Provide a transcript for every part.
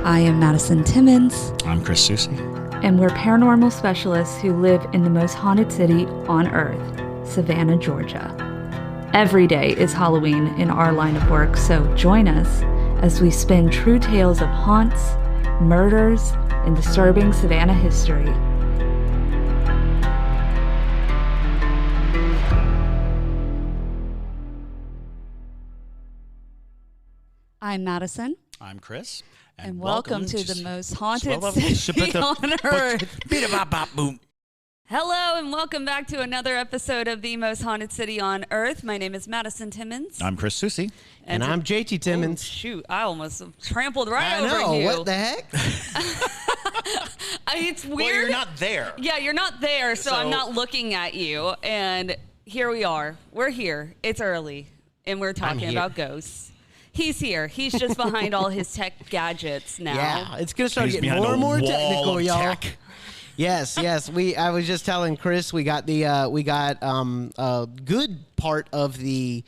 I am Madison Timmons. I'm Chris Soucy. And we're paranormal specialists who live in the most haunted city on earth, Savannah, Georgia. Every day is Halloween in our line of work, so join us as we spin true tales of haunts, murders, and disturbing Savannah history. I'm Madison. I'm Chris. And welcome to the most haunted city on earth. Hello, and welcome back to another episode of the most haunted city on earth. My name is Madison Timmons. I'm Chris Soucy. And I'm JT Timmons. Oh, shoot, I almost trampled right over you. I know, what the heck? It's weird. Well, you're not there. Yeah, you're not there, so I'm not looking at you. And here we are. We're here. It's early, and we're talking about ghosts. He's here. He's just behind all his tech gadgets now. Yeah, it's going to start getting more and more technical, y'all. Tech. Yes. I was just telling Chris we got a good part of the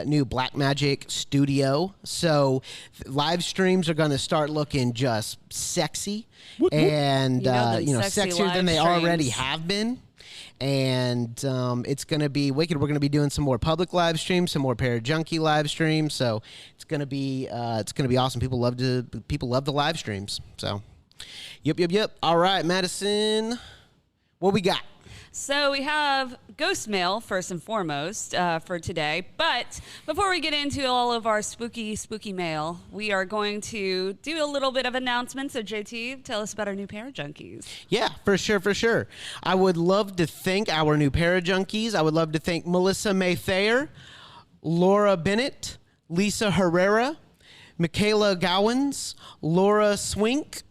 new Blackmagic studio. So live streams are going to start looking just sexy and sexier than they already have been. And it's going to be wicked. We're going to be doing some more public live streams, some more Parajunkie live streams. So it's going to be awesome. People love the live streams. So, yep. All right, Madison, what we got? So we have Ghostmail first and foremost for today. But before we get into all of our spooky mail, we are going to do a little bit of announcements. So JT, tell us about our new Parajunkies. Yeah, for sure. I would love to thank our new Parajunkies. I would love to thank Melissa May Thayer, Laura Bennett, Lisa Herrera, Michaela Gowans, Laura Swink,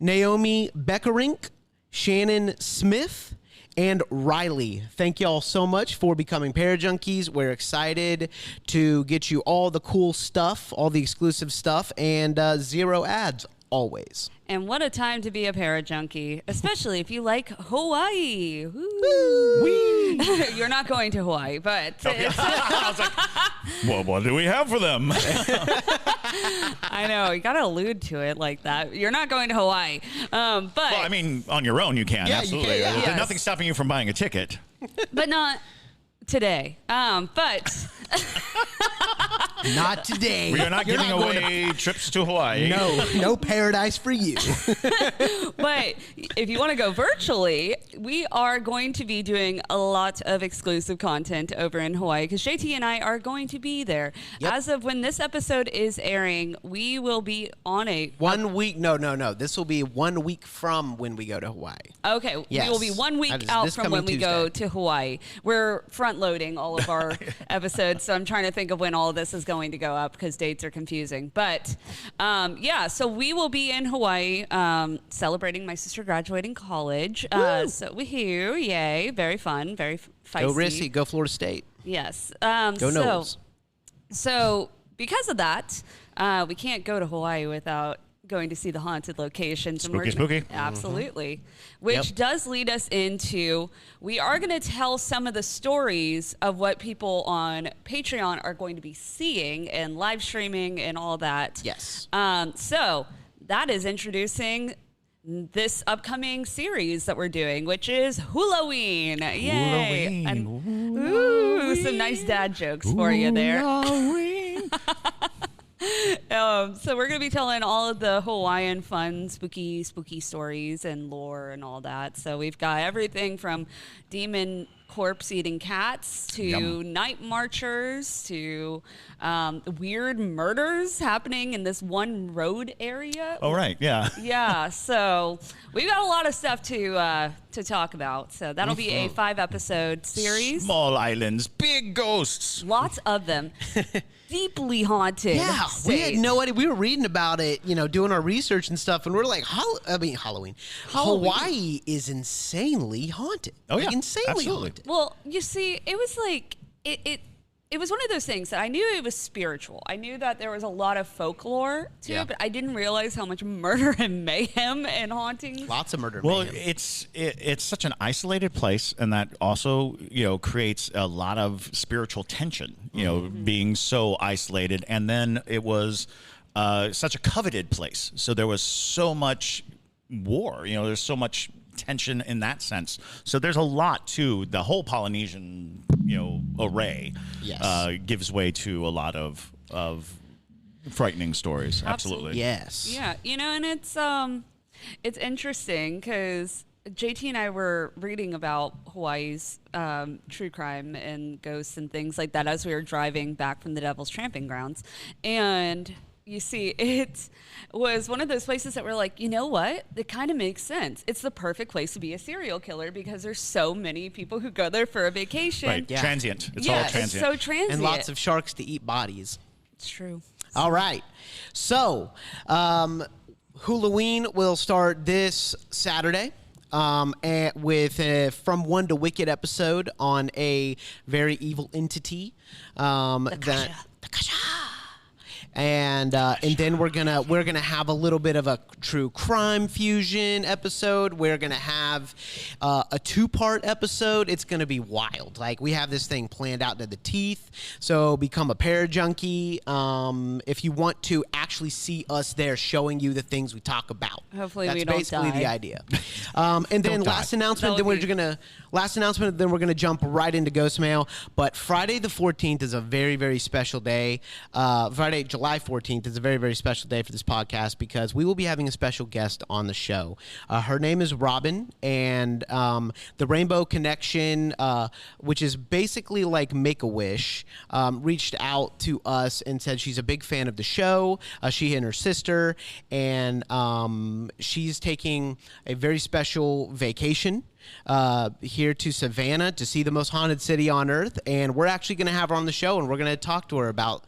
Naomi Beckerink, Shannon Smith, and Riley. Thank y'all so much for becoming Parajunkies. We're excited to get you all the cool stuff, all the exclusive stuff, and zero ads always. And what a time to be a Parajunkie, especially if you like Hawaii. You're not going to Hawaii, but I was like, well, what do we have for them? I know, you got to allude to it like that. You're not going to Hawaii. Well, I mean, on your own you can, absolutely. You can, There's nothing stopping you from buying a ticket. But not today. But... Not today. We are not giving away trips to Hawaii. No paradise for you. But if you want to go virtually, we are going to be doing a lot of exclusive content over in Hawaii because JT and I are going to be there. Yep. As of when this episode is airing, we will be on a... 1 week. No. This will be 1 week from when we go to Hawaii. Okay. Yes. We will be 1 week out from when we go to Hawaii. We're front loading all of our episodes, so I'm trying to think of when all of this is going to go up because dates are confusing. But so we will be in Hawaii celebrating my sister graduating college. So woohoo, yay, very fun, very feisty. Go Rissy, go Florida State. Yes. Go Noles. So because of that, we can't go to Hawaii without going to see the haunted locations. Spooky. Absolutely. Which does lead us into, we are going to tell some of the stories of what people on Patreon are going to be seeing and live streaming and all that. Yes. So that is introducing this upcoming series that we're doing, which is Halloween. Yay. Halloween. Some nice dad jokes for you there. So we're going to be telling all of the Hawaiian fun, spooky stories and lore and all that. So we've got everything from demon corpse-eating cats to night marchers to weird murders happening in this one road area. Oh, right, yeah. Yeah, so we've got a lot of stuff to talk about. So that'll be a 5-episode series. Small islands, big ghosts. Lots of them. Deeply haunted. Yeah, we had no idea. We were reading about it, doing our research and stuff, and we're like, Halloween. Hawaii is insanely haunted. Oh, yeah. Insanely haunted. Well, you see, it was like, it was one of those things that I knew it was spiritual. I knew that there was a lot of folklore to it, but I didn't realize how much murder and mayhem and hauntings. Lots of murder and mayhem. Well, it's such an isolated place, and that also, creates a lot of spiritual tension, being so isolated. And then it was such a coveted place. So there was so much war. There's so much tension in that sense. So there's a lot to the whole Polynesian, array. Yes. Gives way to a lot of frightening stories. Absolutely. Yes. Yeah, and it's interesting because JT and I were reading about Hawaii's true crime and ghosts and things like that as we were driving back from the Devil's Tramping Grounds. And you see, it was one of those places that we're like, you know what? It kind of makes sense. It's the perfect place to be a serial killer because there's so many people who go there for a vacation. Right. Yeah. Transient. It's all transient. It's so transient. And lots of sharks to eat bodies. It's true. All right. So, Halloween will start this Saturday. And with a From One to Wicked episode on a very evil entity. The Kasha. And then we're gonna have a little bit of a true crime fusion episode. We're gonna have a 2-part episode. It's gonna be wild. Like, we have this thing planned out to the teeth. So become a parajunkie if you want to actually see us there, showing you the things we talk about. Hopefully, that's we don't basically die. the idea. And then last announcement. Then we're gonna jump right into Ghostmail. But Friday the 14th is a very, very special day. Friday, July 14th is a very, very special day for this podcast because we will be having a special guest on the show. Her name is Robin, and the Rainbow Connection, which is basically like Make-A-Wish, reached out to us and said she's a big fan of the show. She and her sister, and she's taking a very special vacation here to Savannah to see the most haunted city on earth, and we're actually going to have her on the show, and we're going to talk to her about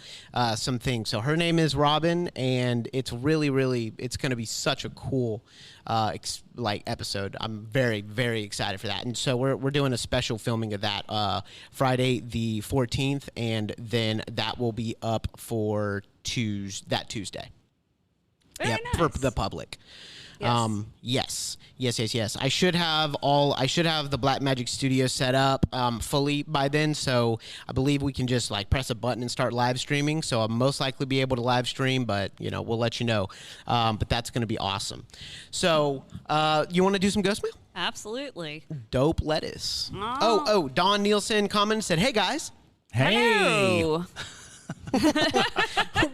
some things. So her name is Robin, and it's really, really, it's going to be such a cool episode. I'm very, very excited for that, and so we're doing a special filming of that Friday the 14th, and then that will be up for Tuesday. Very nice. For the public. Yes. I should have the Black Magic Studio set up fully by then, so I believe we can just press a button and start live streaming. So I'll most likely be able to live stream, but we'll let you know. But that's going to be awesome. So you want to do some ghost mail? Absolutely. Dope lettuce. Oh, Don Nielsen commented and said, "Hey guys." Hey. Hello.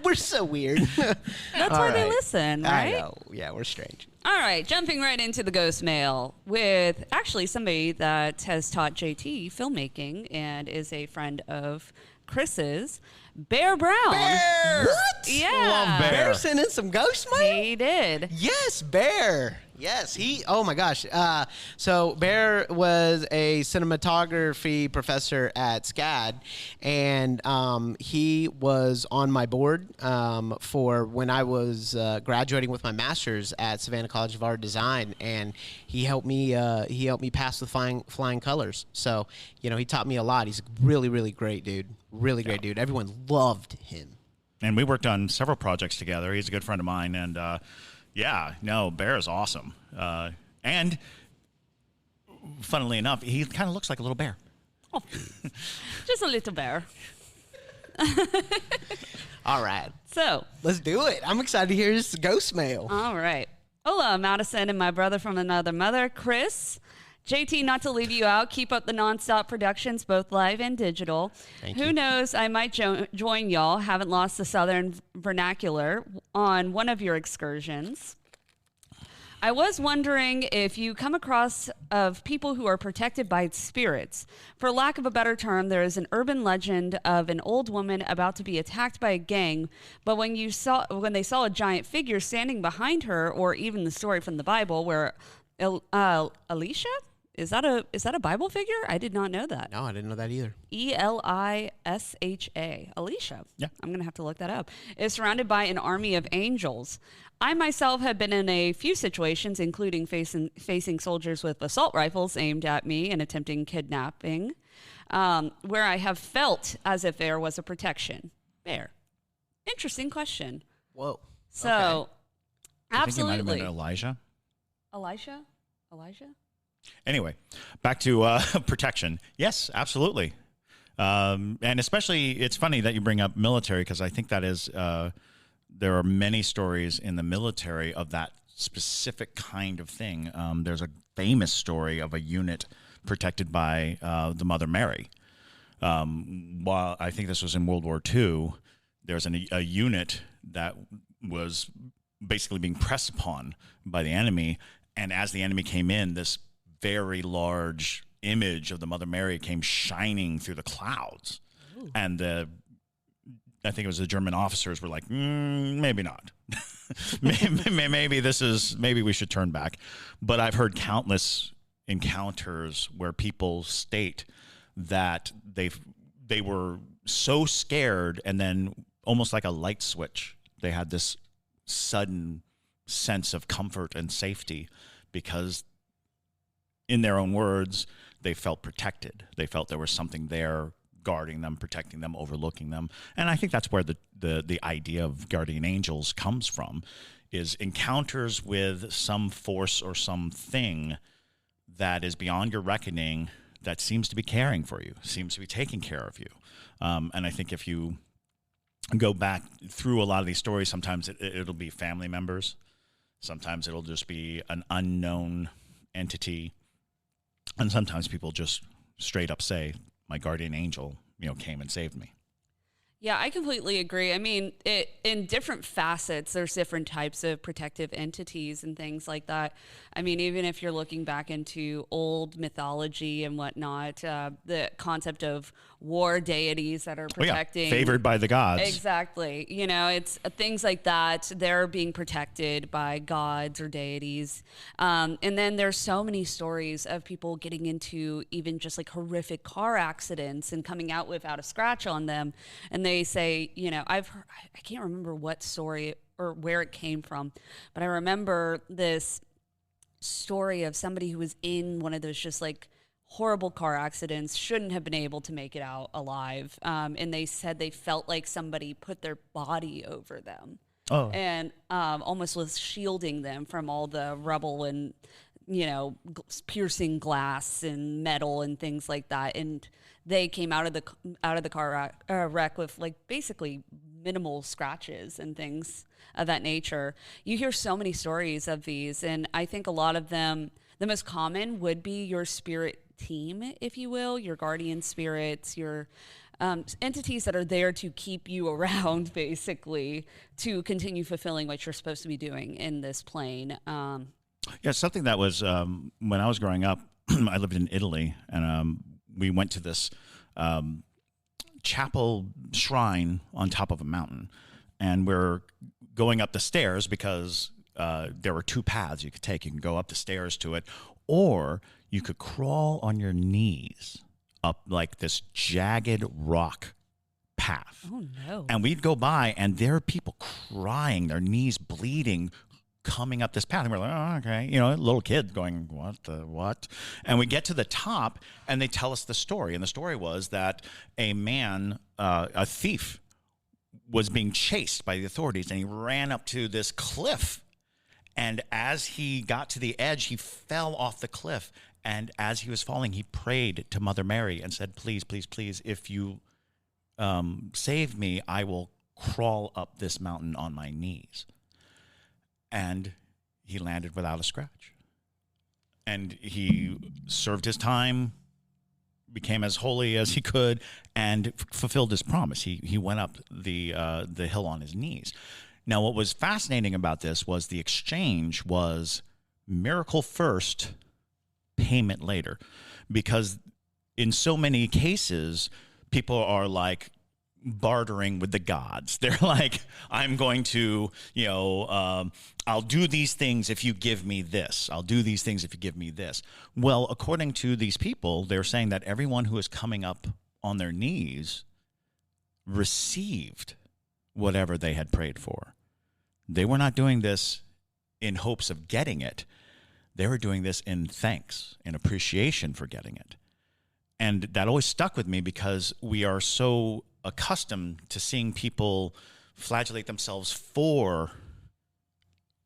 We're so weird. That's why they listen, right? I know. Yeah, we're strange. All right, jumping right into the ghost mail with actually somebody that has taught JT filmmaking and is a friend of Chris's, Bear Brown. Bear! What? Yeah. Love Bear. Bear sent in some ghost mail? He did. Yes, Bear. Yes, oh my gosh. So Bear was a cinematography professor at SCAD, and he was on my board for when I was graduating with my master's at Savannah College of Art Design, and he helped me pass the flying colors. So, he taught me a lot. He's a really, really great dude. Really great dude. Everyone loved him. And we worked on several projects together. He's a good friend of mine, and Bear is awesome. And funnily enough, he kind of looks like a little bear. Oh, just a little bear. All right. So let's do it. I'm excited to hear this ghost mail. all right. Hola, Madison and my brother from another mother, Chris. JT, not to leave you out, keep up the nonstop productions, both live and digital. Thank Who you. knows, I might join y'all. Haven't lost the southern vernacular on one of your excursions. I was wondering if you come across of people who are protected by spirits. For lack of a better term, there is an urban legend of an old woman about to be attacked by a gang, but when they saw a giant figure standing behind her, or even the story from the Bible where Elisha? Is that a Bible figure? I did not know that. No, I didn't know that either. Elisha. Elisha. Yeah. I'm going to have to look that up. Is surrounded by an army of angels. I myself have been in a few situations, including facing soldiers with assault rifles aimed at me and attempting kidnapping, where I have felt as if there was a protection. Bear. Interesting question. Whoa. So, Okay. I think he might absolutely. have been Elijah. Elijah? Anyway, back to protection. Yes, absolutely. And especially, it's funny that you bring up military because I think that is there are many stories in the military of that specific kind of thing. There's a famous story of a unit protected by the Mother Mary. While I think this was in World War II, there's a unit that was basically being pressed upon by the enemy, and as the enemy came in, this very large image of the Mother Mary came shining through the clouds. Ooh. And I think it was the German officers were like, maybe not. maybe we should turn back. But I've heard countless encounters where people state that they were so scared, and then almost like a light switch, they had this sudden sense of comfort and safety because, in their own words, they felt protected. They felt there was something there guarding them, protecting them, overlooking them. And I think that's where the idea of guardian angels comes from, is encounters with some force or something that is beyond your reckoning, that seems to be caring for you, seems to be taking care of you. And I think if you go back through a lot of these stories, sometimes it'll be family members. Sometimes it'll just be an unknown entity. And sometimes people just straight up say, my guardian angel, came and saved me. Yeah, I completely agree. I mean, in different facets, there's different types of protective entities and things like that. I mean, even if you're looking back into old mythology and whatnot, the concept of war deities that are protecting... favored by the gods. Exactly. It's things like that. They're being protected by gods or deities. And then there's so many stories of people getting into even just like horrific car accidents and coming out without a scratch on them. And they say, I can't remember what story or where it came from, but I remember this story of somebody who was in one of those just like horrible car accidents, shouldn't have been able to make it out alive. And they said they felt like somebody put their body over them. Oh. And almost was shielding them from all the rubble and, piercing glass and metal and things like that. And they came out of the car wreck with like basically minimal scratches and things of that nature. You hear so many stories of these, and I think a lot of them, the most common would be your spirit team, if you will, your guardian spirits, your entities that are there to keep you around, basically, to continue fulfilling what you're supposed to be doing in this plane. Yeah, something that was, when I was growing up, I lived in Italy, and we went to this chapel shrine on top of a mountain, and we're going up the stairs because there were two paths you could take. You can go up the stairs to it, or you could crawl on your knees up like this jagged rock path. Oh, no. And we'd go by, and there are people crying, their knees bleeding, coming up this path. And we're like, oh, okay. Little kid going, what? And we get to the top, and they tell us the story. And the story was that a man, a thief, was being chased by the authorities, and he ran up to this cliff. And as he got to the edge, he fell off the cliff. And as he was falling, he prayed to Mother Mary and said, please, please, please, if you save me, I will crawl up this mountain on my knees. And he landed without a scratch. And he served his time, became as holy as he could, and fulfilled his promise. He went up the hill on his knees. Now, what was fascinating about this was the exchange was miracle first, payment later. Because in so many cases, people are like bartering with the gods. They're like, I'm going to, I'll do these things if you give me this. I'll do these things if you give me this. Well, according to these people, they're saying that everyone who is coming up on their knees received whatever they had prayed for. They were not doing this in hopes of getting it. They were doing this in thanks, in appreciation for getting it. And that always stuck with me because we are so accustomed to seeing people flagellate themselves for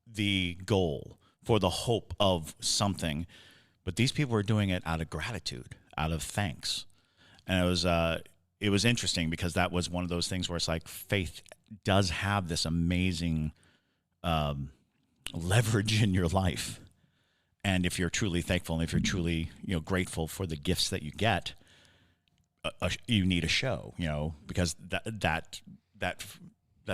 the goal, for the hope of something. But these people were doing it out of gratitude, out of thanks. And it it was interesting because that was one of those things where it's like faith does have this amazing leverage in your life. And if you're truly thankful and if you're truly, grateful for the gifts that you get, you need a show, because that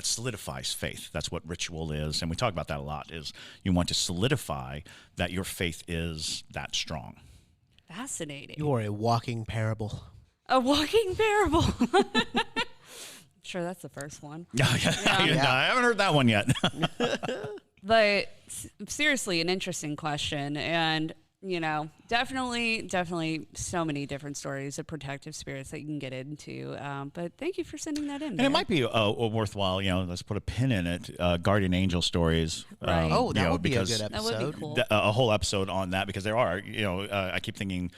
solidifies faith. That's what ritual is. And we talk about that a lot, is you want to solidify that your faith is that strong. Fascinating. You are a walking parable. A walking parable. Sure, that's the first one. Yeah. I haven't heard that one yet. But seriously, an interesting question. And, definitely so many different stories of protective spirits that you can get into. But thank you for sending that in. And it might be a worthwhile, let's put a pin in it, guardian angel stories. Right. That would be a good episode. That would be cool. A whole episode on that, because there are, I keep thinking,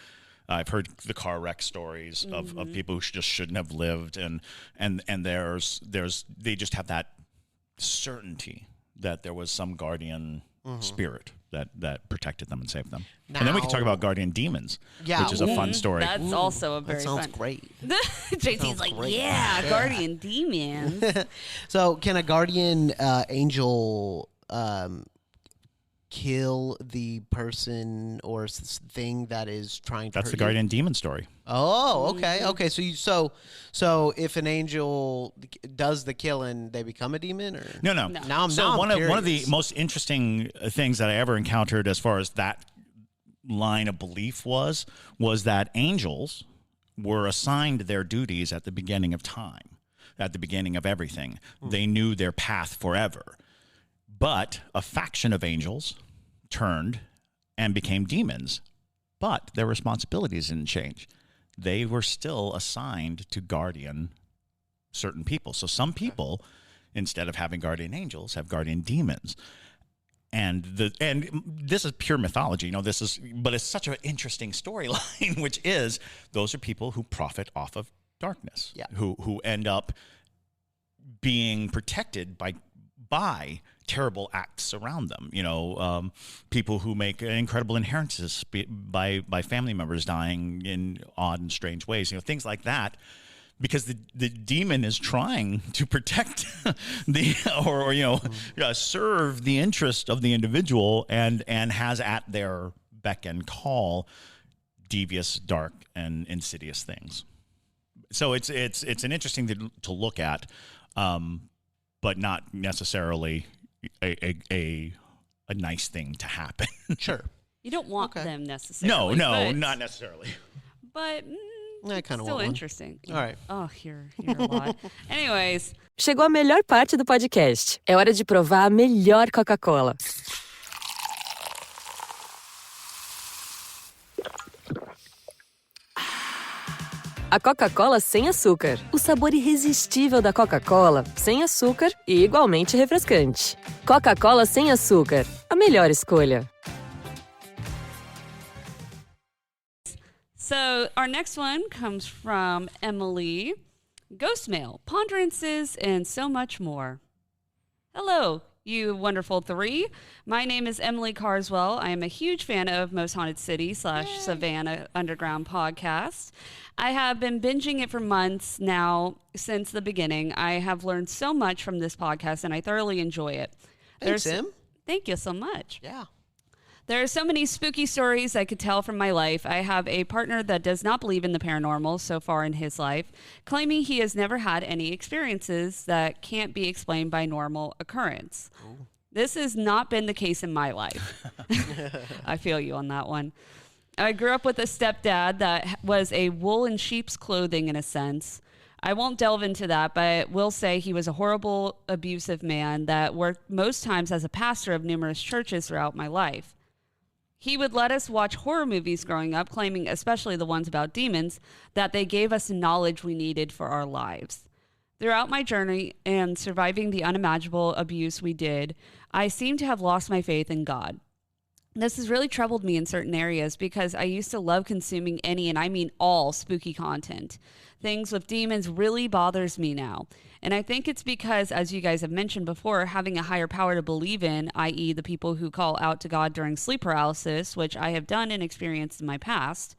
I've heard the car wreck stories of people who just shouldn't have lived. And they just have that certainty that there was some guardian spirit that protected them and saved them. And then we can talk about guardian demons, which is a fun story. That's also a very sounds fun. great. JT's like, great. yeah, guardian demons. So can a guardian angel kill the person or thing that is trying to That's hurt the you? guardian demon story. Oh, okay. Okay, so if an angel does the killing, they become a demon, or No. Now I'm one of the curious. most interesting things that I ever encountered as far as that line of belief was that angels were assigned their duties at the beginning of time, at the beginning of everything. They knew their path forever. But a faction of angels turned and became demons, but their responsibilities didn't change. They were still assigned to guardian certain people. So some people, instead of having guardian angels, have guardian demons. And this is pure mythology, but it's such an interesting storyline, which is those are people who profit off of darkness, who end up being protected by terrible acts around them. People who make incredible inheritances by family members dying in odd and strange ways, things like that, because the demon is trying to protect serve the interest of the individual, and has at their beck and call devious, dark, and insidious things. So it's an interesting thing to look at, but not necessarily a nice thing to happen. Sure. You don't want them necessarily. No, not necessarily. But I kind of still want one. interesting. All right. Oh, you're a lot. Anyways. Chegou a melhor parte do podcast. É hora de provar a melhor Coca-Cola. A Coca-Cola sem açúcar. O sabor irresistível da Coca-Cola, sem açúcar e igualmente refrescante. Coca-Cola sem açúcar. A melhor escolha. So our next one comes from Emily. Ghostmail, ponderances, and so much more. Hello, you wonderful three. My name is Emily Carswell. I am a huge fan of Most Haunted City / Savannah Underground podcast. I have been binging it for months now since the beginning. I have learned so much from this podcast, and I thoroughly enjoy it. Thanks, Em. Thank you so much. Yeah. There are so many spooky stories I could tell from my life. I have a partner that does not believe in the paranormal so far in his life, claiming he has never had any experiences that can't be explained by normal occurrence. Ooh. This has not been the case in my life. I feel you on that one. I grew up with a stepdad that was a wool in sheep's clothing in a sense. I won't delve into that, but will say he was a horrible, abusive man that worked most times as a pastor of numerous churches throughout my life. He would let us watch horror movies growing up, claiming, especially the ones about demons, that they gave us the knowledge we needed for our lives. Throughout my journey and surviving the unimaginable abuse we did, I seem to have lost my faith in God. This has really troubled me in certain areas because I used to love consuming any, and I mean all, spooky content. Things with demons really bothers me now. And I think it's because, as you guys have mentioned before, having a higher power to believe in, i.e. the people who call out to God during sleep paralysis, which I have done and experienced in my past,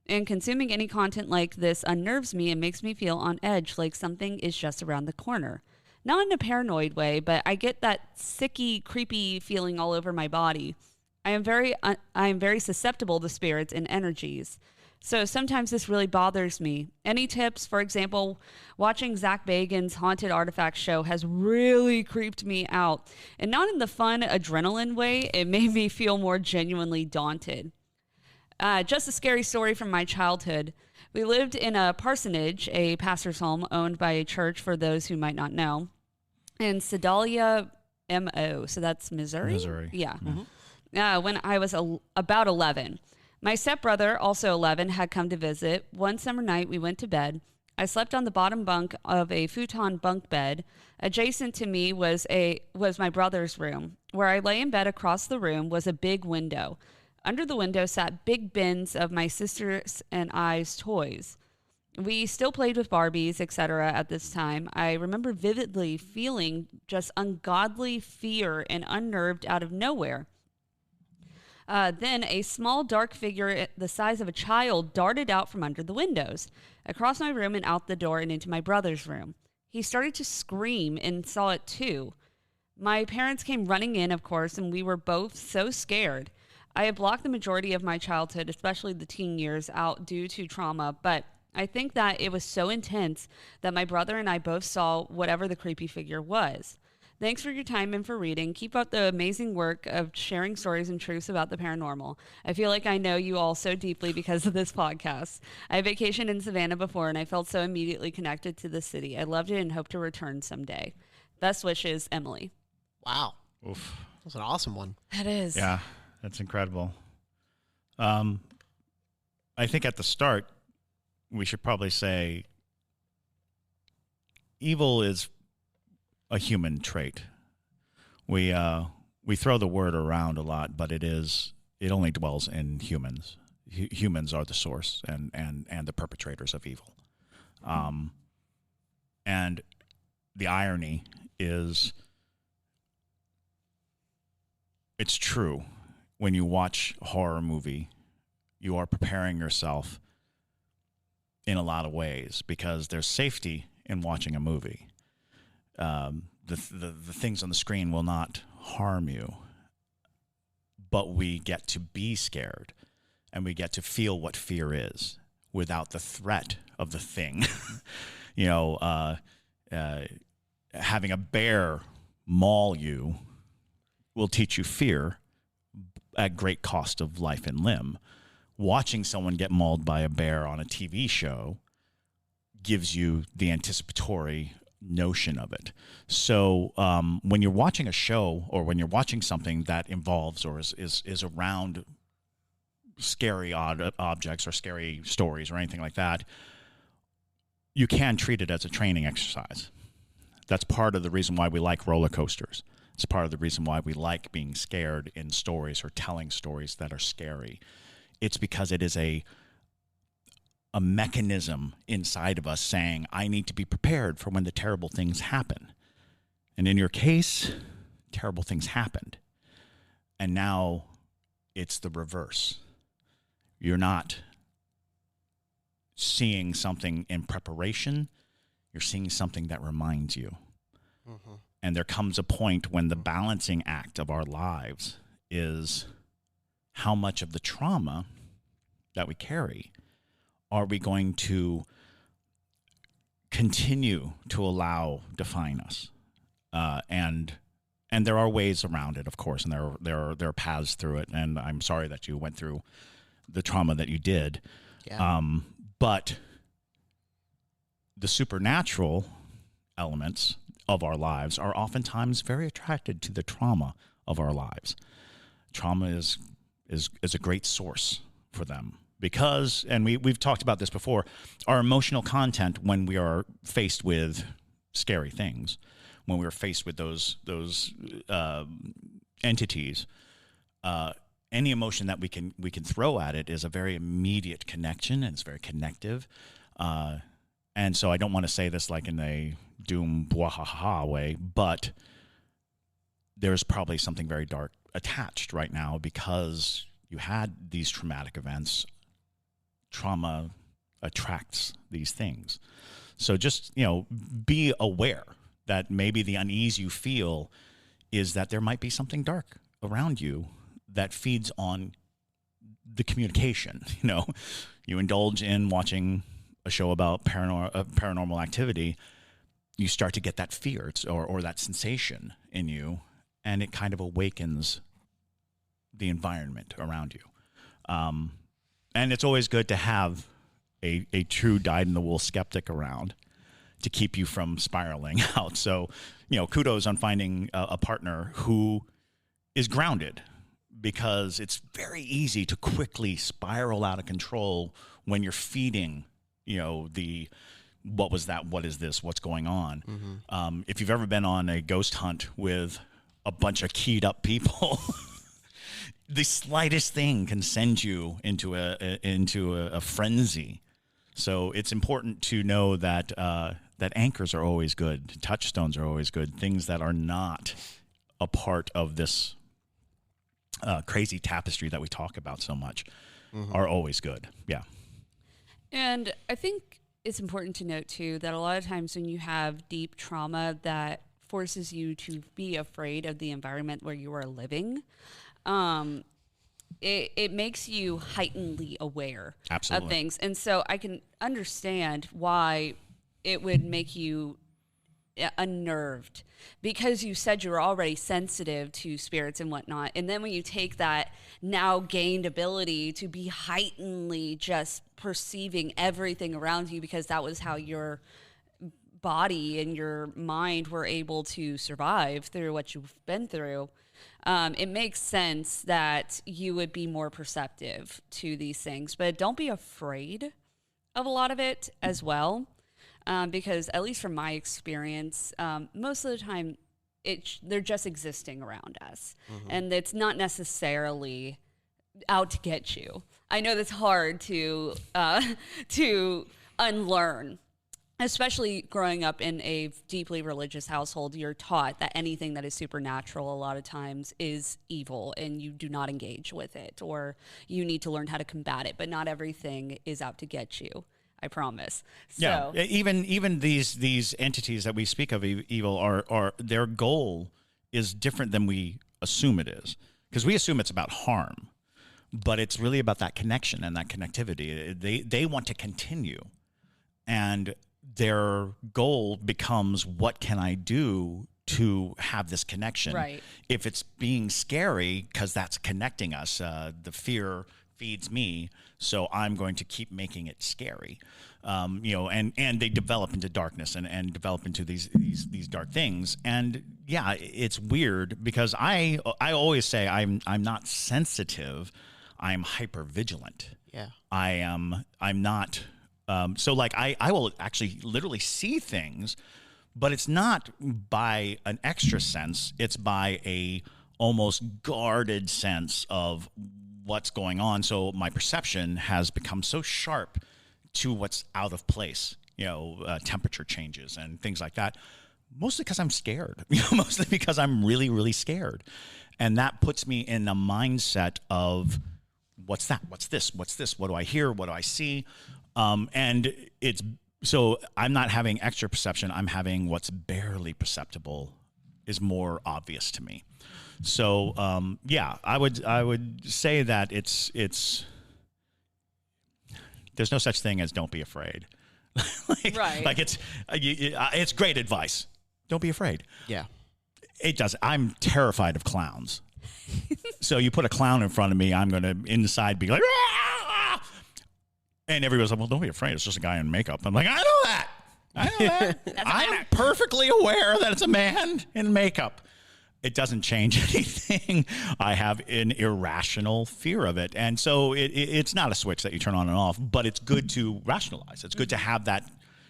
And consuming any content like this unnerves me and makes me feel on edge, like something is just around the corner. Not in a paranoid way, but I get that sicky, creepy feeling all over my body. I am very susceptible to spirits and energies. So sometimes this really bothers me. Any tips? For example, watching Zach Bagans' Haunted Artifacts show has really creeped me out. And not in the fun adrenaline way, it made me feel more genuinely daunted. Just a scary story from my childhood. We lived in a parsonage, a pastor's home owned by a church for those who might not know, in Sedalia, MO. So that's Missouri? Missouri. Yeah. When I was about 11. My stepbrother, also 11, had come to visit. One summer night, we went to bed. I slept on the bottom bunk of a futon bunk bed. Adjacent to me was my brother's room. Where I lay in bed across the room was a big window. Under the window sat big bins of my sister's and I's toys. We still played with Barbies, etc. at this time. I remember vividly feeling just ungodly fear and unnerved out of nowhere. Then a small dark figure the size of a child darted out from under the windows, across my room and out the door and into my brother's room. He started to scream and saw it too. My parents came running in, of course, and we were both so scared. I had blocked the majority of my childhood, especially the teen years, out due to trauma, but I think that it was so intense that my brother and I both saw whatever the creepy figure was. Thanks for your time and for reading. Keep up the amazing work of sharing stories and truths about the paranormal. I feel like I know you all so deeply because of this podcast. I vacationed in Savannah before, and I felt so immediately connected to the city. I loved it and hope to return someday. Best wishes, Emily. Wow. Oof. That's an awesome one. That is. Yeah, that's incredible. I think at the start, we should probably say evil is a human trait. We throw the word around a lot, but it only dwells in humans. Humans are the source and the perpetrators of evil. And the irony is, it's true. When you watch a horror movie, you are preparing yourself in a lot of ways because there's safety in watching a movie. The things on the screen will not harm you, but we get to be scared and we get to feel what fear is without the threat of the thing. Having a bear maul you will teach you fear at great cost of life and limb. Watching someone get mauled by a bear on a TV show gives you the anticipatory notion of it. So when you're watching a show or when you're watching something that involves or is around scary objects or scary stories or anything like that, you can treat it as a training exercise. That's part of the reason why we like roller coasters. It's part of the reason why we like being scared in stories or telling stories that are scary. It's because it is a mechanism inside of us saying, I need to be prepared for when the terrible things happen. And in your case, terrible things happened. And now it's the reverse. You're not seeing something in preparation. You're seeing something that reminds you. Mm-hmm. And there comes a point when the balancing act of our lives is how much of the trauma that we carry are we going to continue to allow define us? And there are ways around it, of course, and there are paths through it. And I'm sorry that you went through the trauma that you did. Yeah. But the supernatural elements of our lives are oftentimes very attracted to the trauma of our lives. Trauma is a great source for them because, and we've talked about this before, our emotional content when we are faced with scary things, when we are faced with those entities, any emotion that we can throw at it is a very immediate connection and it's very connective. And so I don't want to say this like in a doom, bwahaha way, but there's probably something very dark attached right now because you had these traumatic events trauma attracts these things. So just, be aware that maybe the unease you feel is that there might be something dark around you that feeds on the communication. You indulge in watching a show about paranormal activity, you start to get that fear or that sensation in you, and it kind of awakens the environment around you. And it's always good to have a true dyed-in-the-wool skeptic around to keep you from spiraling out. So, kudos on finding a partner who is grounded, because it's very easy to quickly spiral out of control when you're feeding, what was that? What is this? What's going on? Mm-hmm. If you've ever been on a ghost hunt with a bunch of keyed up people, the slightest thing can send you into a frenzy. So it's important to know that that anchors are always good, touchstones are always good, things that are not a part of this crazy tapestry that we talk about so much are always good. Yeah. And I think it's important to note too that a lot of times when you have deep trauma that forces you to be afraid of the environment where you are living, it makes you heightenedly aware Absolutely. of things. And so I can understand why it would make you unnerved, because you said you were already sensitive to spirits and whatnot. And then when you take that now gained ability to be heightenedly just perceiving everything around you, because that was how your body and your mind were able to survive through what you've been through, it makes sense that you would be more perceptive to these things. But don't be afraid of a lot of it as well. Because at least from my experience, most of the time, they're just existing around us, and it's not necessarily out to get you. I know that's hard to unlearn, especially growing up in a deeply religious household. You're taught that anything that is supernatural a lot of times is evil, and you do not engage with it, or you need to learn how to combat it. But not everything is out to get you, I promise. So, yeah, even these entities that we speak of evil are their goal is different than we assume it is, because we assume it's about harm, but it's really about that connection and that connectivity. They want to continue, and their goal becomes, what can I do to have this connection? Right. If it's being scary, because that's connecting us, the fear feeds me, so I'm going to keep making it scary. And they develop into darkness and develop into these dark things. And yeah, it's weird, because I always say I'm not sensitive, I'm hypervigilant. Yeah. I'm not. So like I will actually literally see things, but it's not by an extra sense. It's by a almost guarded sense of what's going on. So my perception has become so sharp to what's out of place, temperature changes and things like that, mostly because I'm scared, mostly because I'm really, really scared. And that puts me in a mindset of, what's that? What's this? What's this? What do I hear? What do I see? And so I'm not having extra perception. I'm having what's barely perceptible is more obvious to me. So, yeah, I would say that it's there's no such thing as don't be afraid. Right. Like it's great advice. Don't be afraid. Yeah. It does. I'm terrified of clowns. So you put a clown in front of me, I'm going to inside be like, "Ah!" And everybody's like, well, don't be afraid. It's just a guy in makeup. I'm like, I know that. I'm perfectly aware that it's a man in makeup. It doesn't change anything. I have an irrational fear of it. And so it's not a switch that you turn on and off, but it's good to rationalize. It's good to have that,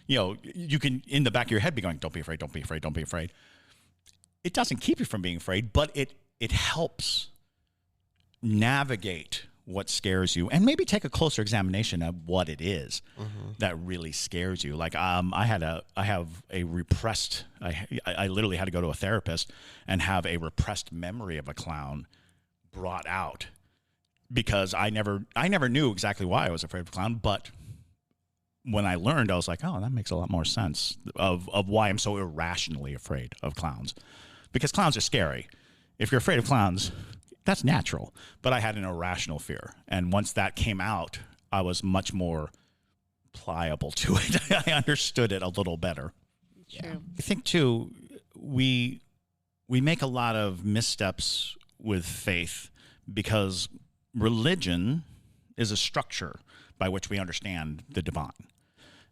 you can, in the back of your head, be going, don't be afraid, don't be afraid, don't be afraid. It doesn't keep you from being afraid, but it helps navigate what scares you, and maybe take a closer examination of what it is that really scares you. Like I have a repressed. I literally had to go to a therapist and have a repressed memory of a clown brought out, because I never knew exactly why I was afraid of a clown, but when I learned, I was like, oh, that makes a lot more sense of why I'm so irrationally afraid of clowns. Because clowns are scary. If you're afraid of clowns, that's natural. But I had an irrational fear. And once that came out, I was much more pliable to it. I understood it a little better. True. I think, too, we make a lot of missteps with faith because religion is a structure by which we understand the divine.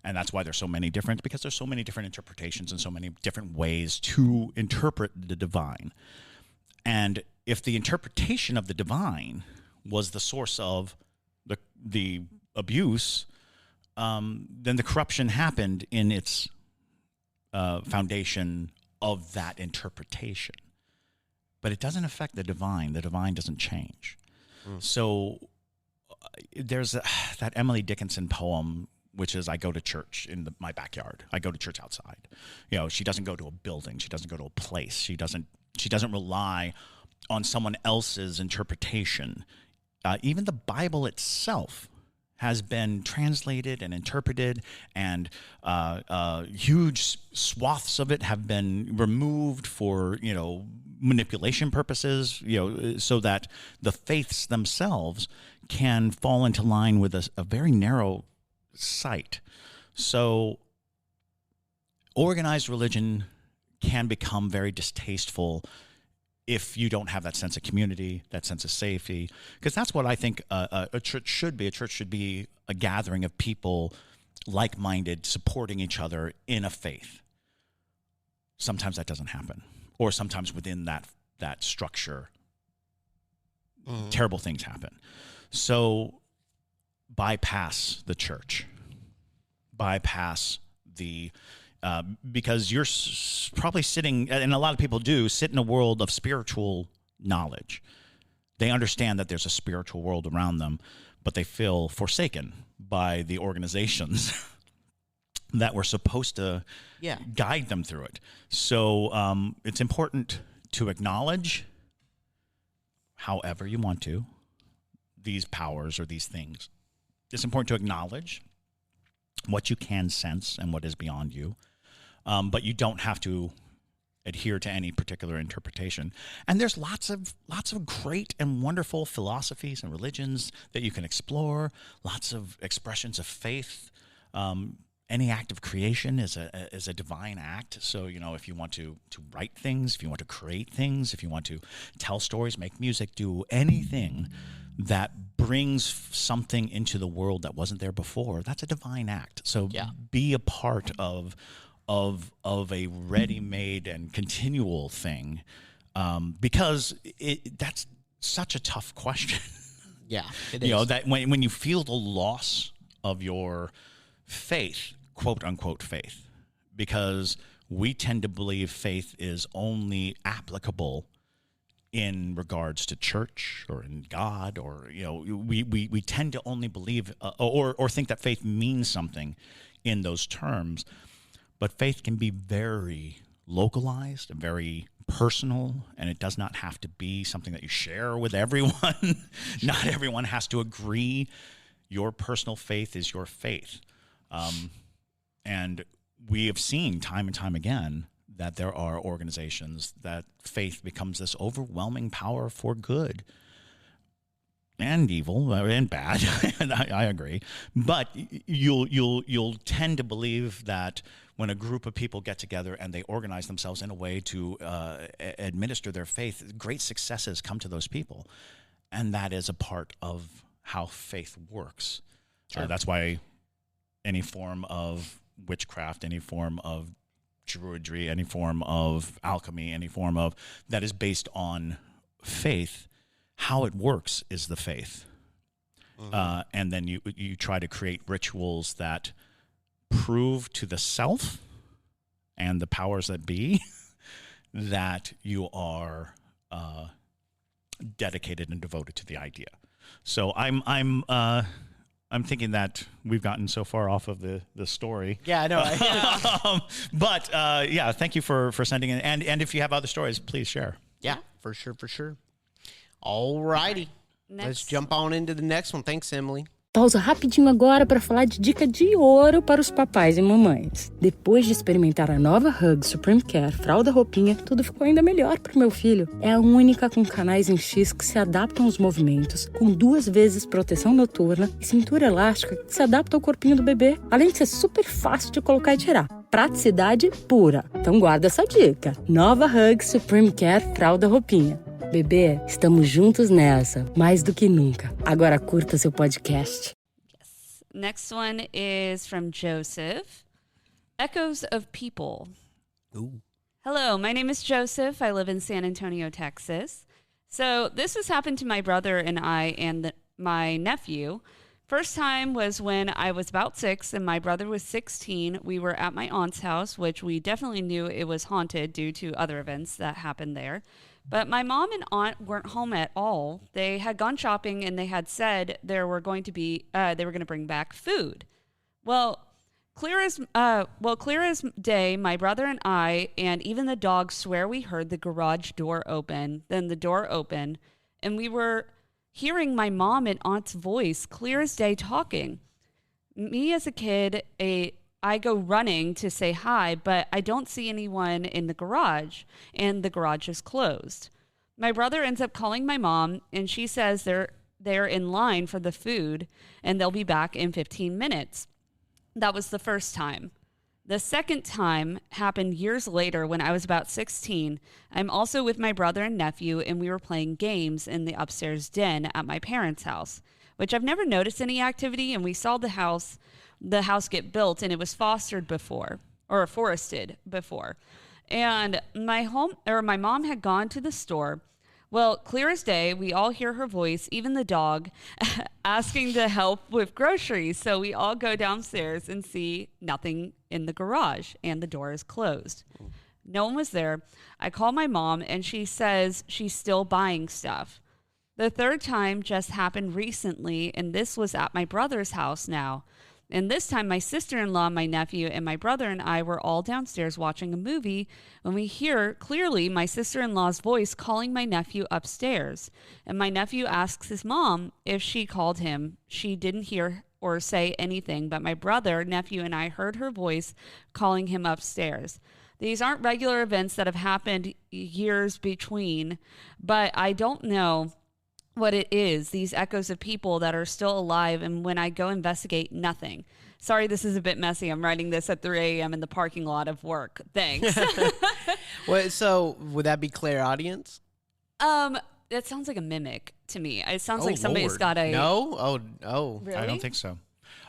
And that's why there's so many different, because there's so many different interpretations and so many different ways to interpret the divine. And if the interpretation of the divine was the source of the abuse, then the corruption happened in its foundation of that interpretation. But it doesn't affect the divine. The divine doesn't change. So there's that Emily Dickinson poem, which is I go to church in my backyard. I go to church outside. She doesn't go to a building. She doesn't go to a place. She doesn't rely on someone else's interpretation. Even the Bible itself has been translated and interpreted, and huge swaths of it have been removed for manipulation purposes. So that the faiths themselves can fall into line with a very narrow sight. So organized religion can become very distasteful if you don't have that sense of community, that sense of safety, because that's what I think a church should be. A church should be a gathering of people like-minded, supporting each other in a faith. Sometimes that doesn't happen, or sometimes within that structure, terrible things happen. So bypass the church, bypass the because you're probably sitting, and a lot of people do, sit in a world of spiritual knowledge. They understand that there's a spiritual world around them, but they feel forsaken by the organizations that were supposed to guide them through it. So it's important to acknowledge, however you want to, these powers or these things. It's important to acknowledge what you can sense and what is beyond you. But you don't have to adhere to any particular interpretation. And there's lots of great and wonderful philosophies and religions that you can explore, lots of expressions of faith. Any act of creation is a divine act. So, if you want to write things, if you want to create things, if you want to tell stories, make music, do anything that brings something into the world that wasn't there before, that's a divine act. So be a part of a ready-made and continual thing, because that's such a tough question. Yeah, it is. That when you feel the loss of your faith, quote unquote faith, because we tend to believe faith is only applicable in regards to church or in God, or we tend to only believe or think that faith means something in those terms. But faith can be very localized and very personal, and it does not have to be something that you share with everyone. Not everyone has to agree. Your personal faith is your faith. And we have seen time and time again that there are organizations that faith becomes this overwhelming power for good and evil and bad. I agree. But you'll tend to believe that when a group of people get together and they organize themselves in a way to administer their faith, great successes come to those people. And that is a part of how faith works. Sure. That's why any form of witchcraft, any form of druidry, any form of alchemy, any form of that is based on faith, how it works is the faith. And then you try to create rituals that prove to the self and the powers that be that you are dedicated and devoted to the idea. So I'm thinking that we've gotten so far off of the story. Yeah, I know. But thank you for sending in. And if you have other stories, please share. Yeah, for sure. All righty. Let's jump on into the next one. Thanks, Emily. Pausa rapidinho agora para falar de dica de ouro para os papais e mamães. Depois de experimentar a nova Hug Supreme Care Fralda Roupinha, tudo ficou ainda melhor para o meu filho. É a única com canais em X que se adaptam aos movimentos, com 2 vezes proteção noturna e cintura elástica que se adapta ao corpinho do bebê, além de ser super fácil de colocar e tirar. Praticidade pura. Então guarda essa dica. Nova Hug Supreme Care Fralda Roupinha. Bebê, estamos juntos nessa, mais do que nunca. Agora curta seu podcast. Yes. Next one is from Joseph. Echoes of People. Ooh. Hello, my name is Joseph. I live in San Antonio, Texas. So this has happened to my brother and I and my nephew. First time was when I was about 6 and my brother was 16. We were at my aunt's house, which we definitely knew it was haunted due to other events that happened there. But my mom and aunt weren't home at all. They had gone shopping and they had said they were going to bring back food. Well, clear as day, my brother and I and even the dog swear we heard the garage door open. Then the door opened, and we were hearing my mom and aunt's voice clear as day talking. Me as a kid, I go running to say hi, but I don't see anyone in the garage, and the garage is closed. My brother ends up calling my mom, and she says they're in line for the food, and they'll be back in 15 minutes. That was the first time. The second time happened years later when I was about 16. I'm also with my brother and nephew, and we were playing games in the upstairs den at my parents' house, which I've never noticed any activity, and we saw the house get built, and it was forested before. And my mom had gone to the store. Well, clear as day, we all hear her voice, even the dog, asking to help with groceries. So we all go downstairs and see nothing in the garage, and the door is closed. No one was there. I call my mom, and she says she's still buying stuff. The third time just happened recently, and this was at my brother's house now. And this time, my sister-in-law, my nephew, and my brother and I were all downstairs watching a movie when we hear clearly my sister-in-law's voice calling my nephew upstairs. And my nephew asks his mom if she called him. She didn't hear or say anything, but my brother, nephew, and I heard her voice calling him upstairs. These aren't regular events that have happened years between, but I don't know what it is, these echoes of people that are still alive, and when I go investigate, nothing. Sorry, this is a bit messy. I'm writing this at 3 a.m. in the parking lot of work. Thanks. Well, so would that be clairaudience? That sounds like a mimic to me. It sounds like somebody's got a... No? Oh. Really? I don't think so.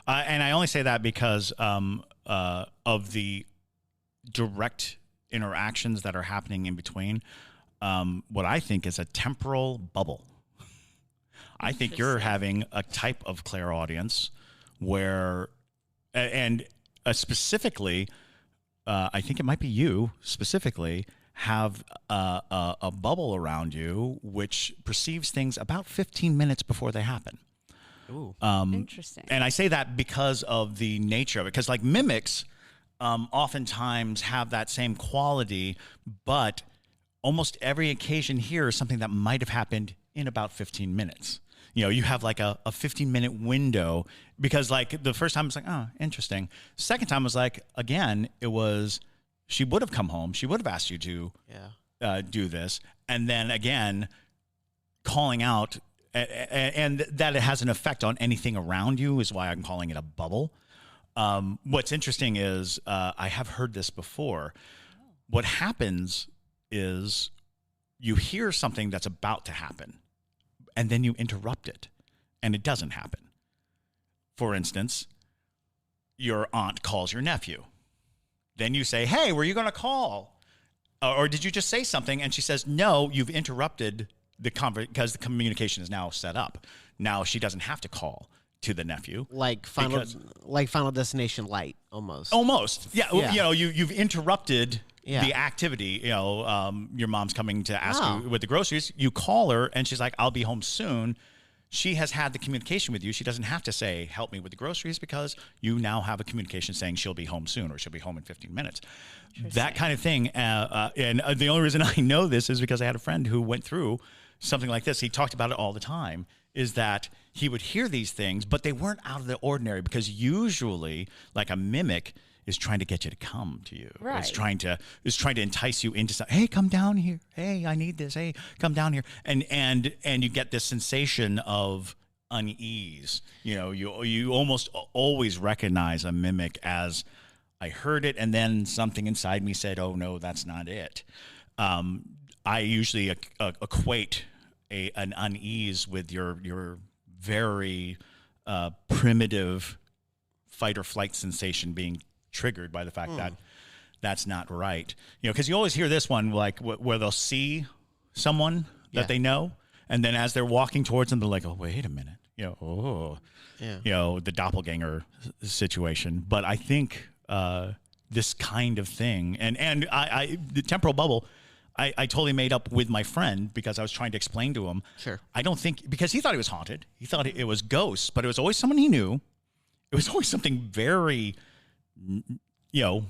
And I only say that because of the direct interactions that are happening in between. What I think is a temporal bubble. I think you're having a type of clairaudience where, and specifically, I think it might be you specifically, have a bubble around you which perceives things about 15 minutes before they happen. Ooh. Interesting. And I say that because of the nature of it, because like mimics oftentimes have that same quality, but almost every occasion here is something that might have happened in about 15 minutes. You know, you have like a 15-minute window, because like the first time it's like, oh, interesting. Second time was like, again, it was, she would have come home. She would have asked you to do this. And then again, calling out, and that it has an effect on anything around you is why I'm calling it a bubble. What's interesting is I have heard this before. What happens is you hear something that's about to happen, and then you interrupt it, and it doesn't happen. For instance, your aunt calls your nephew. Then you say, hey, were you going to call? Or did you just say something? And she says, no, you've interrupted the because the communication is now set up. Now she doesn't have to call to the nephew. Like Final Destination Light, almost. Almost. Yeah. You know, you've interrupted the activity. You know, your mom's coming to ask you with the groceries. You call her, and she's like, I'll be home soon. She has had the communication with you. She doesn't have to say, help me with the groceries, because you now have a communication saying she'll be home soon, or she'll be home in 15 minutes. That kind of thing. And the only reason I know this is because I had a friend who went through something like this. He talked about it all the time, is that he would hear these things, but they weren't out of the ordinary, because usually, like, a mimic is trying to get you to come to you. Right. It's trying to entice you into something. Hey, come down here. Hey, I need this. Hey, come down here. And you get this sensation of unease. You know, you almost always recognize a mimic as, I heard it, and then something inside me said, oh no, that's not it. I usually equate an unease with your very primitive fight or flight sensation being triggered by the fact that that's not right. You know, because you always hear this one, like where they'll see someone that they know, and then as they're walking towards them, they're like, oh, wait a minute. You know, you know, the doppelganger situation. But I think this kind of thing, and I the temporal bubble, I totally made up with my friend, because I was trying to explain to him. Sure. I don't think, because he thought it was haunted. He thought it was ghosts, but it was always someone he knew. It was always something very, you know,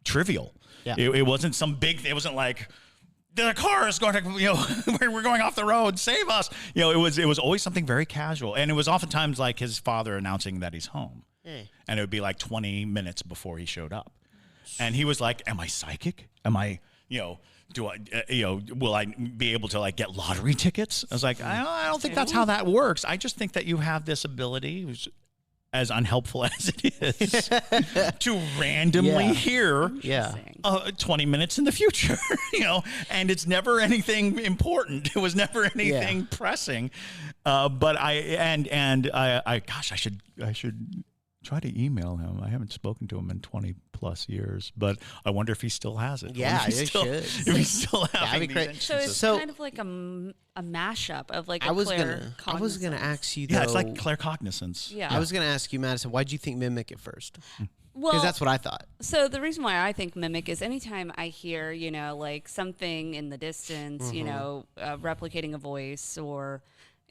trivial. Yeah. It wasn't some big, it wasn't like, the car is going to, you know, we're going off the road, save us. You know, it was always something very casual. And it was oftentimes like his father announcing that he's home. And it would be like 20 minutes before he showed up. And he was like, am I psychic? Am I, you know, do I, you know, will I be able to like get lottery tickets? I was like, I don't think that's how that works. I just think that you have this ability, as unhelpful as it is, to randomly hear 20 minutes in the future, you know, and it's never anything important. It was never anything pressing. But gosh, I should try to email him. I haven't spoken to him in 20 plus years, but I wonder if he still has it. Yeah, you should. If he's still having these instances. So it's kind of like a mashup of like I was gonna ask you though. Yeah, it's like claircognizance. Yeah. I was gonna ask you, Madison, why'd you think mimic at first? Well, because that's what I thought. So the reason why I think mimic is anytime I hear, you know, like something in the distance, you know, replicating a voice, or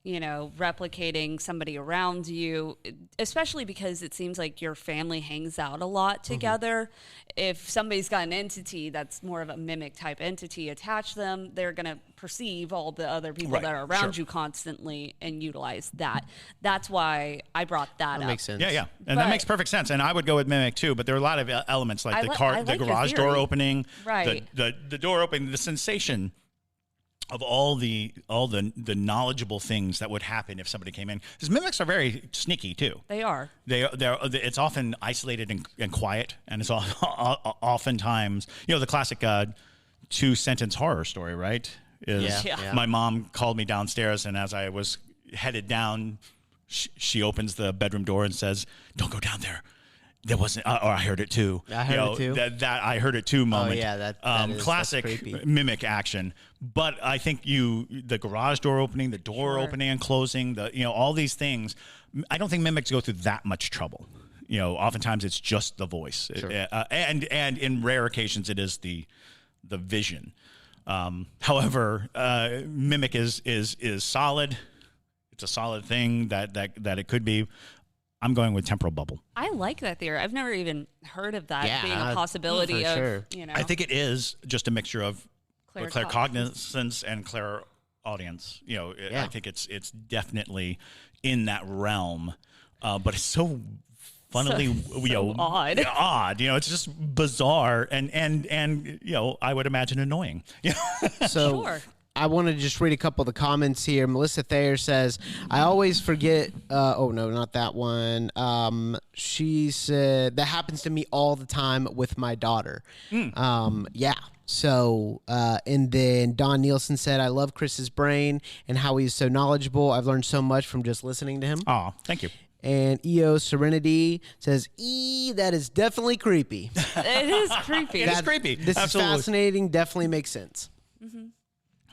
you know, replicating somebody around you, especially because it seems like your family hangs out a lot together. If somebody's got an entity that's more of a mimic type entity attached to them, they're going to perceive all the other people that are around you constantly and utilize that. That's why I brought that up. Makes sense. Yeah. And that makes perfect sense. And I would go with mimic too, but there are a lot of elements like the garage door opening, the door opening, the sensation of all the knowledgeable things that would happen if somebody came in. Because mimics are very sneaky too. They are. It's often isolated and quiet, and it's oftentimes, you know, the classic 2-sentence horror story, right? My mom called me downstairs, and as I was headed down, she opens the bedroom door and says, "Don't go down there." There wasn't, or I heard it too. I heard it too. That I heard it too moment. Oh yeah, that is classic mimic action. But I think the garage door opening, the door opening and closing, all these things. I don't think mimics go through that much trouble. You know, oftentimes it's just the voice, and in rare occasions it is the vision. However, mimic is solid. It's a solid thing that it could be. I'm going with temporal bubble. I like that theory. I've never even heard of that being a possibility of, you know. I think it is just a mixture of claircognizance and clairaudience. You know, I think it's definitely in that realm. But it's so funnily, odd. Odd. You know, it's just bizarre and you know, I would imagine annoying. So sure. I want to just read a couple of the comments here. Melissa Thayer says, I always forget. Oh, no, not that one. She said, that happens to me all the time with my daughter. Yeah. So, and then Don Nielsen said, I love Chris's brain and how he's so knowledgeable. I've learned so much from just listening to him. Oh, thank you. And EO Serenity says, that is definitely creepy. It is creepy. It is creepy. This Absolutely. is fascinating. Definitely makes sense. Mm-hmm.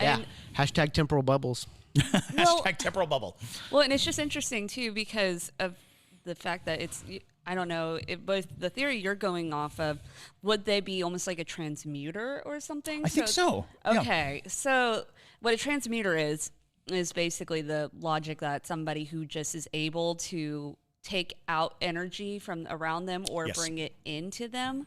Yeah. Hashtag temporal bubbles. Hashtag temporal bubble. Well, and it's just interesting, too, because of the fact that it's, I don't know, but the theory you're going off of, would they be almost like a transmuter or something? I think so. Okay. Yeah. So what a transmuter is basically the logic that somebody who just is able to take out energy from around them or bring it into them.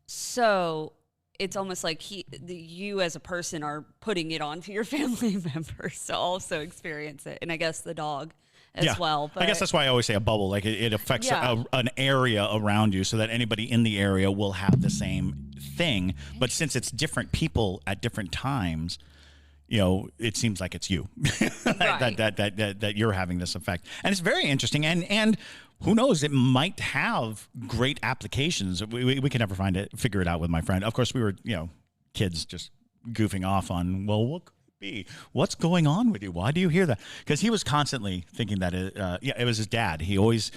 So it's almost like you as a person are putting it onto your family members to also experience it, and I guess the dog as well. But I guess that's why I always say a bubble. Like it affects an area around you, so that anybody in the area will have the same thing. But since it's different people at different times, it seems like it's you that you're having this effect, and it's very interesting. And who knows? It might have great applications. We could never figure it out with my friend. Of course, we were kids just goofing off on what could it be? What's going on with you? Why do you hear that? Because he was constantly thinking that it was his dad. He always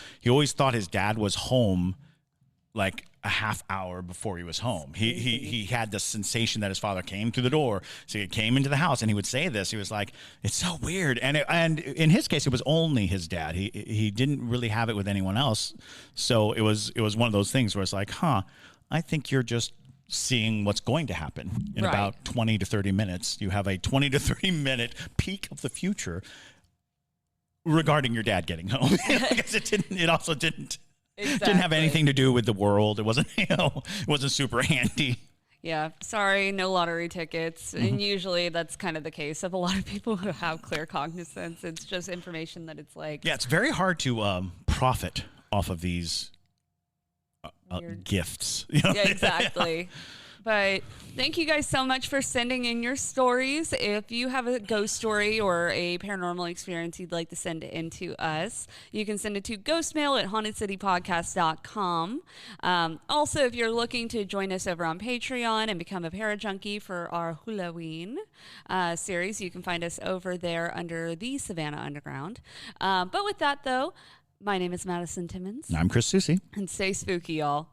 thought his dad was home like a half hour before he was home. He had the sensation that his father came through the door. So he came into the house, and he would say this. He was like, "It's so weird." And in his case, it was only his dad. He didn't really have it with anyone else. So it was one of those things where it's like, I think you're just seeing what's going to happen in about 20 to 30 minutes. You have a 20 to 30 minute peek of the future regarding your dad getting home. Because it also didn't have anything to do with the world. It wasn't, it wasn't super handy. Yeah, sorry, no lottery tickets. And usually that's kind of the case of a lot of people who have clear cognizance. It's just information that it's like. Yeah, it's very hard to profit off of these gifts. Yeah, exactly. But thank you guys so much for sending in your stories. If you have a ghost story or a paranormal experience you'd like to send it in to us, you can send it to ghostmail@hauntedcitypodcast.com. Also, if you're looking to join us over on Patreon and become a Parajunkie for our Halloween series, you can find us over there under the Savannah Underground. But with that, though, my name is Madison Timmons. I'm Chris Susi. And stay spooky, y'all.